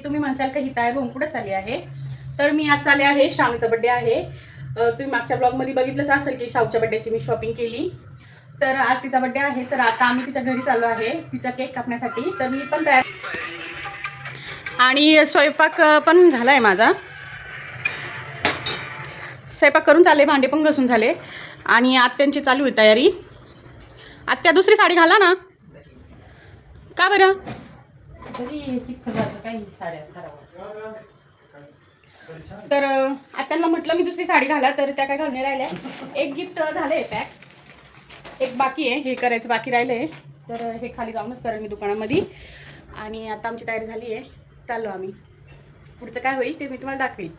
तुम्ही म्हणशाल का ही ताई भाऊ कुठे चालली आहे, तर मी आज चालले आहे. श्रावणीचा बड्डे आहे. तुम्ही मागच्या ब्लॉगमध्ये बघितलंच असेल की शावच्या बड्डेची मी शॉपिंग केली. तर आज तिचा बड्डे आहे, तर आता आम्ही तिच्या घरी चाललो आहे तिचा केक कापण्यासाठी. तर मी पण तयार आणि स्वयंपाक पण झाला आहे माझा. स्वयंपाक करून चालले, भांडे पण घसून झाले आणि आत्यांची चालू आहे तयारी. आत्या दुसरी साडी घाला ना. का बरं? तर आत्यांना म्हटलं मी दुसरी साडी घाला, तर त्या काय घालणे राहिल्या. एक गिफ्ट झालं आहे पॅक, एक बाकी आहे, हे करायचं बाकी राहिलं आहे. तर हे खाली जाऊनच करेल मी दुकानामध्ये. आणि आता आमची तयारी झाली आहे, चाललो आम्ही. पुढचं काय होईल ते मी तुम्हाला दाखवेल,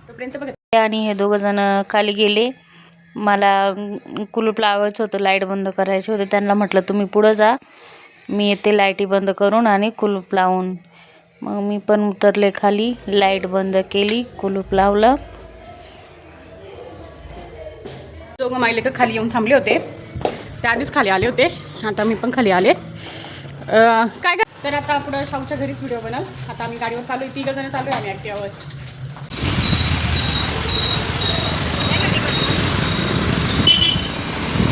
तोपर्यंत बघा. आणि हे दोघं जण खाली गेले. मला कुलूप लावायचं होतं, लाईट बंद करायचे होते. त्यांना म्हटलं तुम्ही पुढं जा, मी येते लाईटी बंद करून आणि कुलूप लावून. मग मी पण उतरले खाली, लाईट बंद केली, कुलूप लावलं. दोघं मायले का खाली येऊन थांबले होते, त्या आधीच खाली आले होते. आता मी पण खाली आले. काय तर आता पुढं शाहूच्या घरीच व्हिडिओ बनल. आता आम्ही गाडीवर चालू आहे, 3 जण चालू आहे आम्ही ॲक्टिवावर.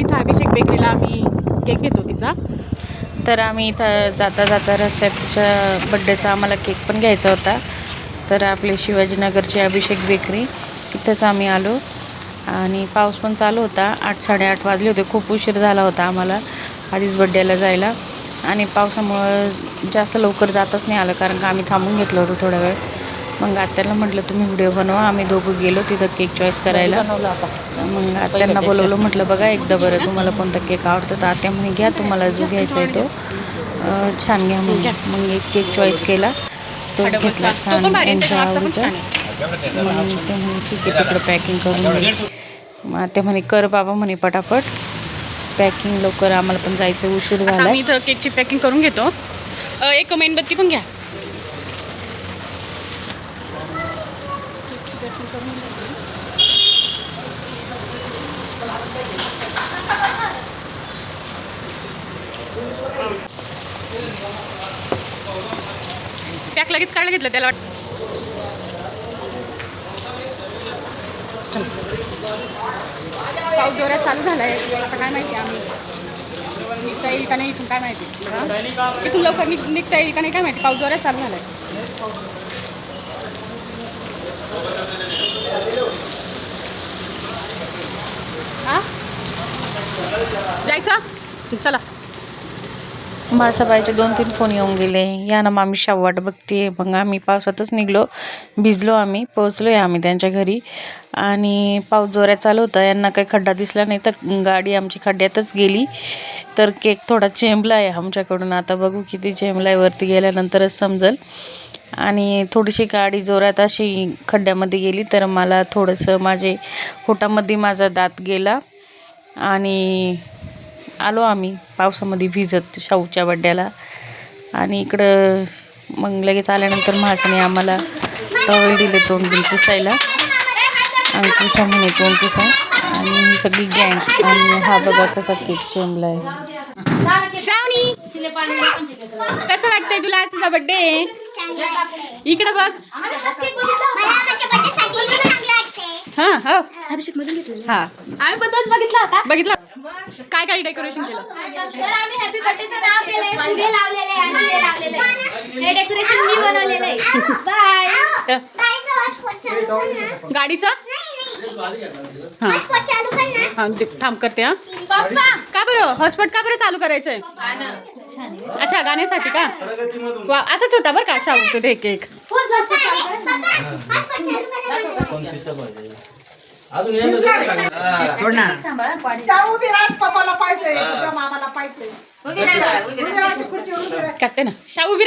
इथं अभिषेक बेकरीला आम्ही केक घेतो तिचा. तर आम्ही इथं जाता जाता रस्त्यात तिच्या बड्डेचा आम्हाला केक पण घ्यायचा होता. तर आपले शिवाजीनगरची अभिषेक बेकरी तिथंच आम्ही आलो. आणि पाऊस पण चालू होता. 8-8:30 वाजले होते. खूप उशीर झाला होता आम्हाला आधीच बड्डेला जायला. आणि पावसामुळं जास्त लवकर जातच नाही आलं, कारण का आम्ही थांबून घेतलं होतं थोडा वेळ. मग आत्याला म्हटलं तुम्ही व्हिडिओ बनवा. आम्ही दोघं गेलो तिथं केक चॉईस करायला. मग आत्यांना बोलवलं, म्हटलं बघा एकदा बरं तुम्हाला कोणता केक आवडतो. तर आत्या म्हणे घ्या, तुम्हाला जो घ्यायचा आहे तो छान घ्या म्हणून. मग एक केक चॉईस केला, तोच घेतला छान यांच्या आवडीचा. मग ते म्हणे ठीक आहे तिकडं पॅकिंग करून. मग ते म्हणे कर बाबा म्हणे पटापट पॅकिंग लवकर, आम्हाला पण जायचं उशीर झाला. मी इथं केकची पॅकिंग करून घेतो. एक मेणबत्ती पण घ्या. पॅक लगेच काढलं घेतलं त्याला पाऊस जोरात चालू झाला आहे. आता काय माहिती आम्ही निघता येईल का नाही इथून, काय माहिती इथून लवकर निघता येईल का नाही काय माहिती. पाऊस जोरात चालू झाला आहे. हां जायचं चला. मासाबाईचे 2-3 फोन येऊन गेले, या ना मामी शाव वाट बघते. मग आम्ही पावसातच निघलो, भिजलो आम्ही, पोहोचलो आम्ही त्यांच्या घरी. आणि पाऊस जोरात चालू होता. यांना काही खड्डा दिसला नाही, तर गाडी आमची खड्ड्यातच गेली. तर केक थोडा चेंबला आहे आमच्याकडून. आता बघू किती चेंबला आहे, वरती गेल्यानंतरच समजेल. आणि थोडीशी गाडी जोरात अशी खड्ड्यामध्ये गेली, तर मला थोडंसं माझे पोटामध्ये माझा दात गेला. आणि आलो आम्ही पावसामध्ये भिजत शाहूच्या बड्ड्याला. आणि इकडं मग लगेच आल्यानंतर माझ्याने आम्हाला टॉवेल दिले तोंड पुसायला. आणि पुसा म्हणे तोंड पुसा. आणि ही सगळी गँग. आणि हा बघा कसा केक चेंबला आहे. श्रावणी कसं वाटतंय तुला आज तुझा बड्डे? इकडे बघ. हां हो अभिषेक मधून घेतलं. हां आम्ही पण तोच बघितला होता. बघितला काय काय डेकोरेशन केलं. तर आम्ही हॅपी बर्थडेचं नाव केलंय, फुगे लावलेले आणि हे लावलेलं आहे. हे डेकोरेशन मी बनवलेलं आहे. बाय. गाडीचा हां हां थांब करते. हां का बरं हॉटस्पॉट का बरं चालू करायचंय? अच्छा गाण्यासाठी का? वा असंच होता बरं का शाहू तो केक. काढते ना शाहू उभी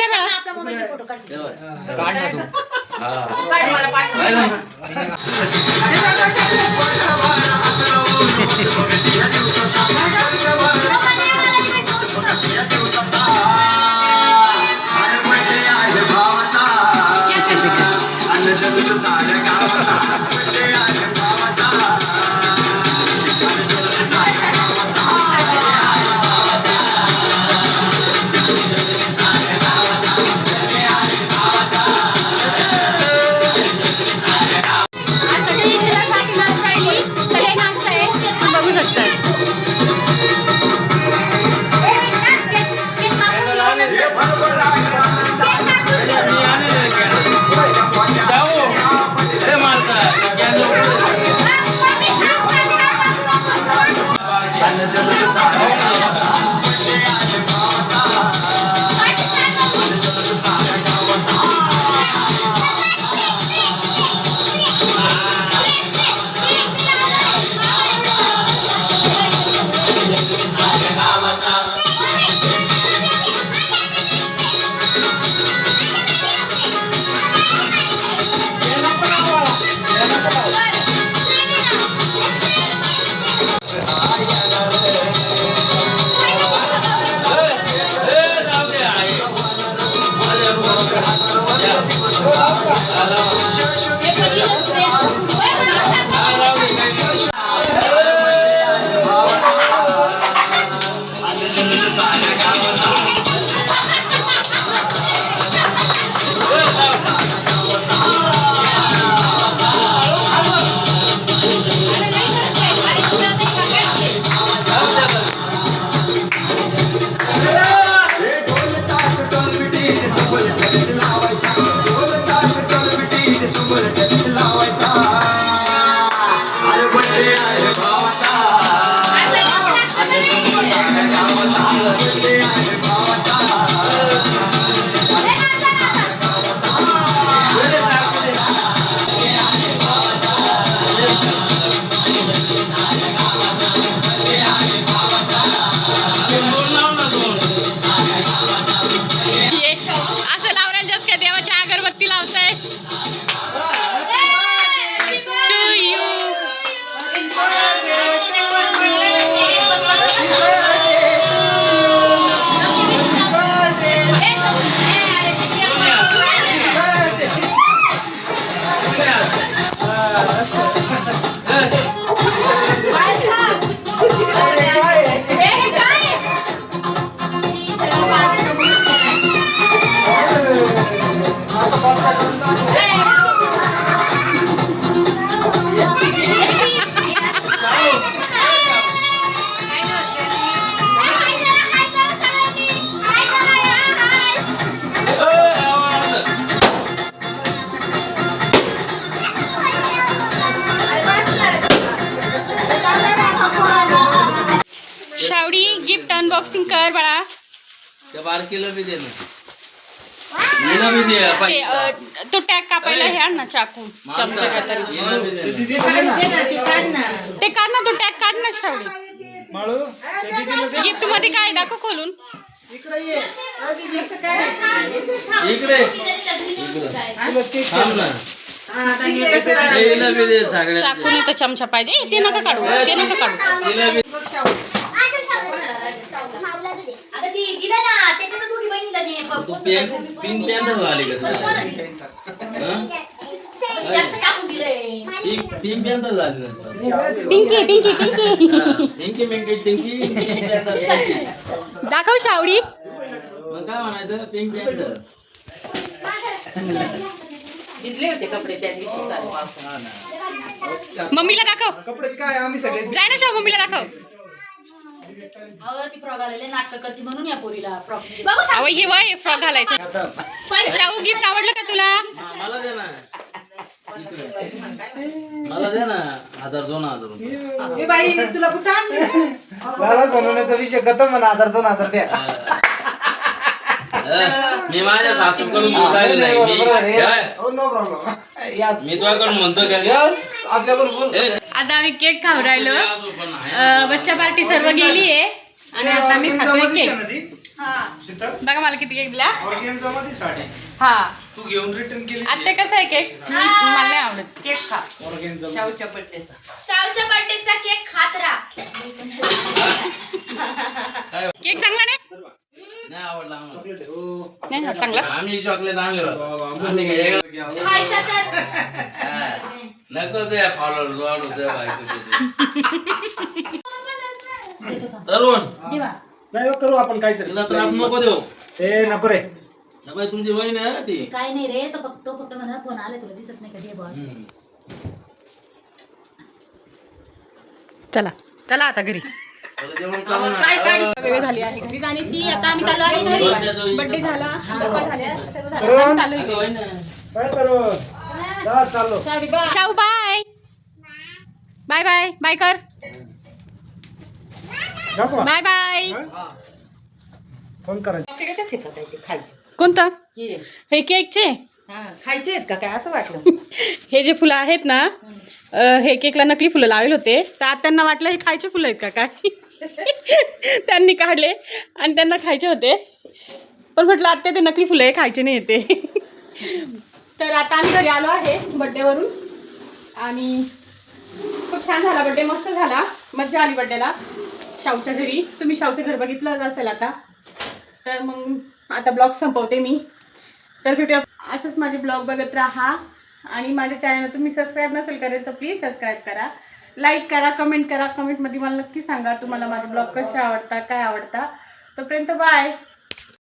असं लावण्यात जास्त काय देवाची अगरबत्ती लावताय टू यू. शावडी गिफ्ट अनबॉक्सिंग कर बाळा. त्या बारकीला बी दे ना. हिला बी दे. तो टॅग कापायला हे आण ना चाकू चमचा काहीतरी हिला बी दे ना. ते काढ ना, तो टॅग काढ ना शावडी. गिफ्ट मध्ये काय दाखव खोलून. इकडे थांब ना. हिला बी दे सगळ्या. चाकू नाही तर चमचा पाहिजे. ते नका काढू, ते नका काढू. हिला बी आता ती दिला ना त्याच्यात दोघी बहिणीला दे. तू पेन पिन पेन झाली का तुला? जास्त टाकून दिलंय. पिन पेन झाली ना. पिंकी पिंकी पिंकी चिंकी मिंकी चिंकी दाखव शावडी. मग काय म्हणायचं पिंक पेन भिजले होते कपडे त्या दिवशी सारे पावसात. मम्मीला दाखव. कपडे काय आम्ही सगळे जाय ना शाव, मम्मीला दाखव. अहो ती फ्रॉक घालायला नाटक करते म्हणून या पोरीला फ्रॉक बघू अहो हे वय फ्रॉक घालायचं. शाहू गिफ्ट आवडलं का तुला? मला दे ना. मला दे ना 1000-2000 रुपये. मला सोनवण्याचा विषय खतम म्हणा. 1000-2000 द्या. मी माझ्या सासूकडून बोलायला नाही. No problem. मी तुझ्याकडून म्हणतो का आपल्याकडून बोल. आता आम्ही केक खाऊ राहिलो. बच्चा पार्टी सर्व गेली आहे आणि आता मी खातोय केक. बघा मला किती केक दिला. हा तू घेऊन रिटर्न केली. आता कसं आहे केक? मला नाही आवडत. केक खा शाहूच्या बड्डेचा. शावच्या बर्थडेचा केक खात राहा. केक चांगला नाही? नाही आवडला आम्हाला. नाही ना चांगला. आम्ही चॉकलेट आणले आम्ही काय खायचा तर नको ते फॉलोअर्स वाढू दे बायकोचे. तरुण देवा नाही हो, करू आपण काहीतरी. तिला त्रास नको देऊ. ए नको रे. बाई तुमची बहीण आहे ना ती. काय नाही रे. तो फक्त म्हणा फोन आला तुला दिसत नाही कधी बॉस. चला चला आता घरी. जेवण करू ना. वेळ झाली आहे घरी जाण्याची. आता आम्ही चालू आहे घरी. बर्थडे झाला, गप्पा झाल्या, सर्व झालं. तरुण. चालू आहे. काय करू? चला, चाललो. शाऊ बाय बाय बाय बाय कर जाऊ का? Bye bye. फोन करायचं. कोणता हे केकचे खायचे आहेत का काय असं वाटलं. हे जे फुलं आहेत ना हे केकला नकली फुलं लावेल होते तर आता त्यांना वाटलं हे खायचे फुलं आहेत का काय. त्यांनी काढले आणि त्यांना खायचे होते पण म्हटलं आता ते नकली फुलं आहे खायचे नाही येते. तर आता आम्ही घरी आलो आहे बड्डेवरून आणि खूप छान झाला बड्डे, मस्त झाला, मज्जा आली बड्डेला शाऊच्या घरी. तुम्ही शाऊचं घर बघितलंच असेल आता. तर मग आता ब्लॉग संपवते मी. तर भेटूया असंच माझे ब्लॉग बघत राहा आणि माझ्या चॅनलला तुम्ही सबस्क्राईब नसेल करेल तर प्लीज सबस्क्राईब करा, लाईक करा, कमेंट करा. कमेंटमध्ये मला नक्की सांगा तुम्हाला माझे ब्लॉग कसे आवडतात, काय आवडतात. तोपर्यंत बाय.